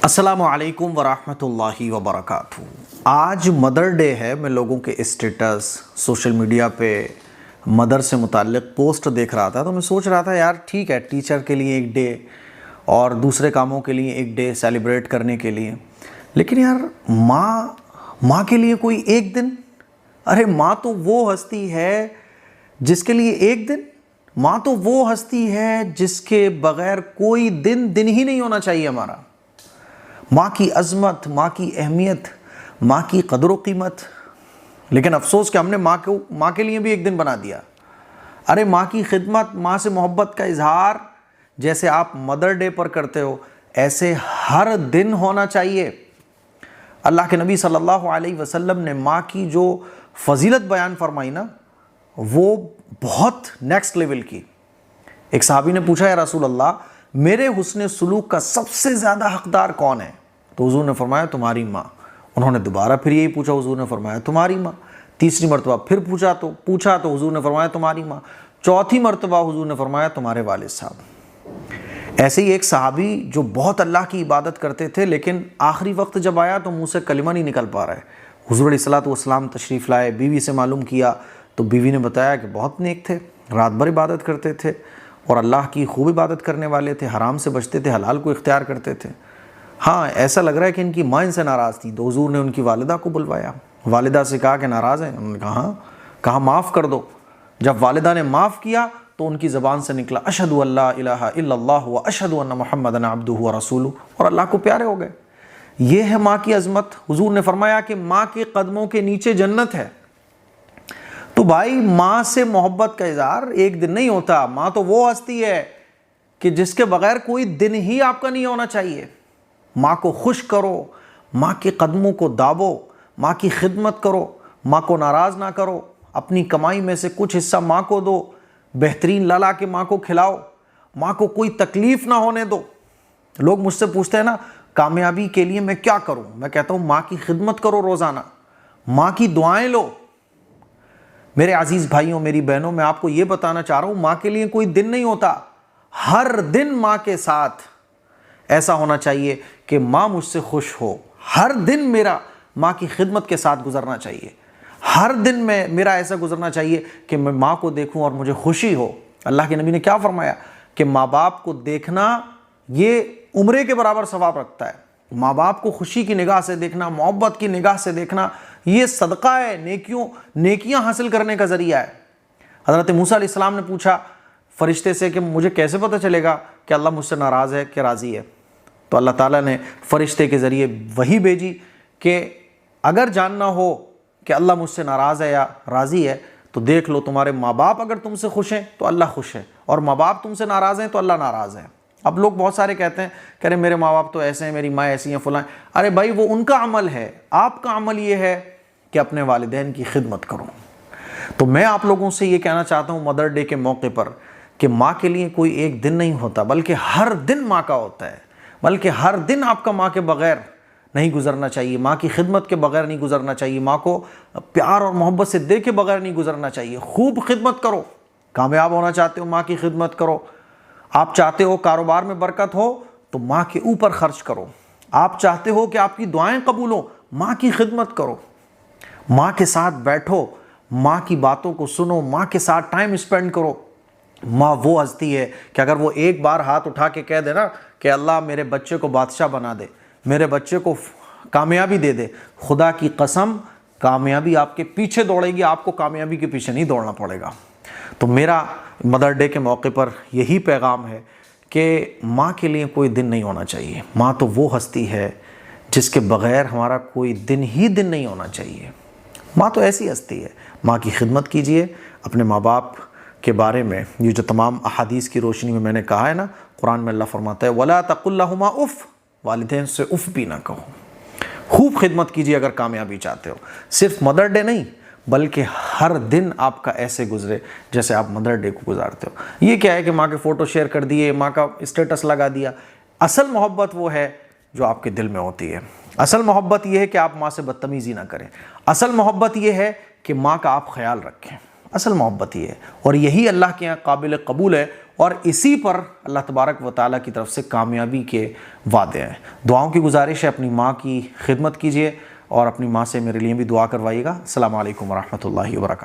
السلام علیکم ورحمۃ اللہ وبرکاتہ۔ آج مدر ڈے ہے۔ میں لوگوں کے اسٹیٹس سوشل میڈیا پہ مدر سے متعلق پوسٹ دیکھ رہا تھا، تو میں سوچ رہا تھا یار ٹھیک ہے، ٹیچر کے لیے ایک ڈے اور دوسرے کاموں کے لیے ایک ڈے سیلیبریٹ کرنے کے لیے، لیکن یار ماں کے لیے کوئی ایک دن؟ ارے ماں تو وہ ہستی ہے جس کے لیے ایک دن؟ ماں تو وہ ہستی ہے جس کے بغیر کوئی دن ہی نہیں ہونا چاہیے ہمارا۔ ماں کی عظمت، ماں کی اہمیت، ماں کی قدر و قیمت، لیکن افسوس کہ ہم نے ماں کے لیے بھی ایک دن بنا دیا۔ ارے ماں کی خدمت، ماں سے محبت کا اظہار جیسے آپ مدر ڈے پر کرتے ہو، ایسے ہر دن ہونا چاہیے۔ اللہ کے نبی صلی اللہ علیہ وسلم نے ماں کی جو فضیلت بیان فرمائی نا، وہ بہت نیکسٹ لیول کی۔ ایک صحابی نے پوچھا، یا رسول اللہ میرے حسن سلوک کا سب سے زیادہ حقدار کون ہے؟ تو حضور نے فرمایا تمہاری ماں۔ انہوں نے دوبارہ پھر یہی پوچھا، حضور نے فرمایا تمہاری ماں۔ تیسری مرتبہ پھر پوچھا تو حضور نے فرمایا تمہاری ماں۔ چوتھی مرتبہ حضور نے فرمایا تمہارے والد صاحب۔ ایسے ہی ایک صحابی جو بہت اللہ کی عبادت کرتے تھے، لیکن آخری وقت جب آیا تو منہ سے کلمہ نہیں نکل پا رہا ہے۔ حضور علیہ الصلوۃ والسلام تشریف لائے، بیوی سے معلوم کیا تو بیوی نے بتایا کہ بہت نیک تھے، رات بھر عبادت کرتے تھے اور اللہ کی خوب عبادت کرنے والے تھے، حرام سے بچتے تھے، حلال کو اختیار کرتے تھے۔ ہاں ایسا لگ رہا ہے کہ ان کی ماں ان سے ناراض تھی، تو حضور نے ان کی والدہ کو بلوایا۔ والدہ سے کہا کہ ناراض ہیں؟ انہوں نے کہا ہاں۔ کہا معاف کر دو۔ جب والدہ نے معاف کیا تو ان کی زبان سے نکلا اشہد ان لا الہ الا اللہ و اشہد ان محمدًا عبدہ و رسولہ، اور اللہ کو پیارے ہو گئے۔ یہ ہے ماں کی عظمت۔ حضور نے فرمایا کہ ماں کے قدموں کے نیچے جنت ہے۔ تو بھائی ماں سے محبت کا اظہار ایک دن نہیں ہوتا۔ ماں تو وہ ہستی ہے کہ جس کے بغیر کوئی دن ہی آپ کا نہیں ہونا چاہیے۔ ماں کو خوش کرو، ماں کے قدموں کو دابو، ماں کی خدمت کرو، ماں کو ناراض نہ کرو، اپنی کمائی میں سے کچھ حصہ ماں کو دو، بہترین لا کے ماں کو کھلاؤ، ماں کو کوئی تکلیف نہ ہونے دو۔ لوگ مجھ سے پوچھتے ہیں نا کامیابی کے لیے میں کیا کروں؟ میں کہتا ہوں ماں کی خدمت کرو، روزانہ ماں کی دعائیں لو۔ میرے عزیز بھائیوں، میری بہنوں، میں آپ کو یہ بتانا چاہ رہا ہوں ماں کے لیے کوئی دن نہیں ہوتا۔ ہر دن ماں کے ساتھ ایسا ہونا چاہیے کہ ماں مجھ سے خوش ہو۔ ہر دن میرا ماں کی خدمت کے ساتھ گزرنا چاہیے۔ ہر دن میرا ایسا گزرنا چاہیے کہ میں ماں کو دیکھوں اور مجھے خوشی ہو۔ اللہ کے نبی نے کیا فرمایا کہ ماں باپ کو دیکھنا یہ عمرے کے برابر ثواب رکھتا ہے۔ ماں باپ کو خوشی کی نگاہ سے دیکھنا، محبت کی نگاہ سے دیکھنا، یہ صدقہ ہے، نیکیاں حاصل کرنے کا ذریعہ ہے۔ حضرت موسیٰ علیہ السلام نے پوچھا فرشتے سے کہ مجھے کیسے پتہ چلے گا کہ اللہ مجھ سے ناراض ہے کہ راضی ہے؟ تو اللہ تعالیٰ نے فرشتے کے ذریعے وحی بھیجی کہ اگر جاننا ہو کہ اللہ مجھ سے ناراض ہے یا راضی ہے تو دیکھ لو، تمہارے ماں باپ اگر تم سے خوش ہیں تو اللہ خوش ہے، اور ماں باپ تم سے ناراض ہیں تو اللہ ناراض ہے۔ اب لوگ بہت سارے کہتے ہیں کہ ارے میرے ماں باپ تو ایسے ہیں، میری ماں ایسی ہیں، فلاں۔ ارے بھائی وہ ان کا عمل ہے، آپ کا عمل یہ ہے کہ اپنے والدین کی خدمت کرو۔ تو میں آپ لوگوں سے یہ کہنا چاہتا ہوں مدر ڈے کے موقع پر کہ ماں کے لیے کوئی ایک دن نہیں ہوتا، بلکہ ہر دن ماں کا ہوتا ہے، بلکہ ہر دن آپ کا ماں کے بغیر نہیں گزرنا چاہیے، ماں کی خدمت کے بغیر نہیں گزرنا چاہیے، ماں کو پیار اور محبت سے دے کے بغیر نہیں گزرنا چاہیے۔ خوب خدمت کرو۔ کامیاب ہونا چاہتے ہو، ماں کی خدمت کرو۔ آپ چاہتے ہو کاروبار میں برکت ہو تو ماں کے اوپر خرچ کرو۔ آپ چاہتے ہو کہ آپ کی دعائیں قبول ہوں، ماں کی خدمت کرو۔ ماں کے ساتھ بیٹھو، ماں کی باتوں کو سنو، ماں کے ساتھ ٹائم اسپینڈ کرو۔ ماں وہ ہستی ہے کہ اگر وہ ایک بار ہاتھ اٹھا کے کہہ دے نا کہ اللہ میرے بچے کو بادشاہ بنا دے، میرے بچے کو کامیابی دے دے، خدا کی قسم کامیابی آپ کے پیچھے دوڑے گی، آپ کو کامیابی کے پیچھے نہیں دوڑنا پڑے گا۔ تو میرا مدر ڈے کے موقع پر یہی پیغام ہے کہ ماں کے لیے کوئی دن نہیں ہونا چاہیے۔ ماں تو وہ ہستی ہے جس کے بغیر ہمارا کوئی دن نہیں ہونا چاہیے۔ ماں تو ایسی ہستی ہے۔ ماں کی خدمت کیجئے۔ اپنے ماں باپ کے بارے میں یہ جو تمام احادیث کی روشنی میں نے کہا ہے نا، قرآن میں اللہ فرماتا ہے وَلَا تَقُلْ لَهُمَا اُف، والدین سے اف بھی نہ کہو۔ خوب خدمت کیجئے اگر کامیابی چاہتے ہو۔ صرف مدر ڈے نہیں بلکہ ہر دن آپ کا ایسے گزرے جیسے آپ مدر ڈے کو گزارتے ہو۔ یہ کیا ہے کہ ماں کے فوٹو شیئر کر دیے، ماں کا اسٹیٹس لگا دیا۔ اصل محبت وہ ہے جو آپ کے دل میں ہوتی ہے۔ اصل محبت یہ ہے کہ آپ ماں سے بدتمیزی نہ کریں۔ اصل محبت یہ ہے کہ ماں کا آپ خیال رکھیں۔ اصل محبت ہی ہے، اور یہی اللہ کے یہاں قابل قبول ہے، اور اسی پر اللہ تبارک و تعالیٰ کی طرف سے کامیابی کے وعدے ہیں۔ دعاؤں کی گزارش ہے، اپنی ماں کی خدمت کیجئے اور اپنی ماں سے میرے لیے بھی دعا کروائیے گا۔ السلام علیکم ورحمۃ اللہ وبرکاتہ۔